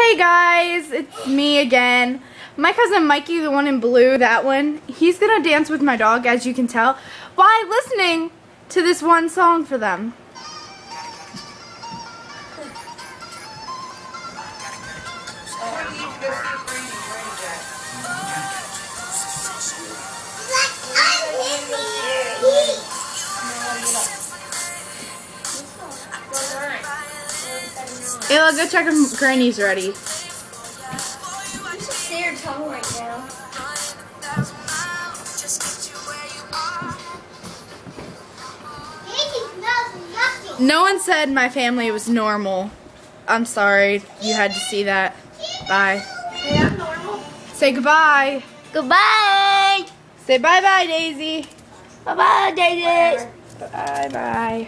Hey guys, it's me again. My cousin Mikey, the one in blue, that one, he's gonna dance with my dog, as you can tell, by listening to this one song for them. Ayla, go check if Granny's ready. You should say your tongue right now. No one said my family was normal. I'm sorry you had to see that. Bye. Hey, I'm normal. Say goodbye. Goodbye. Say bye-bye, Daisy. Bye-bye, Daisy. Bye-bye.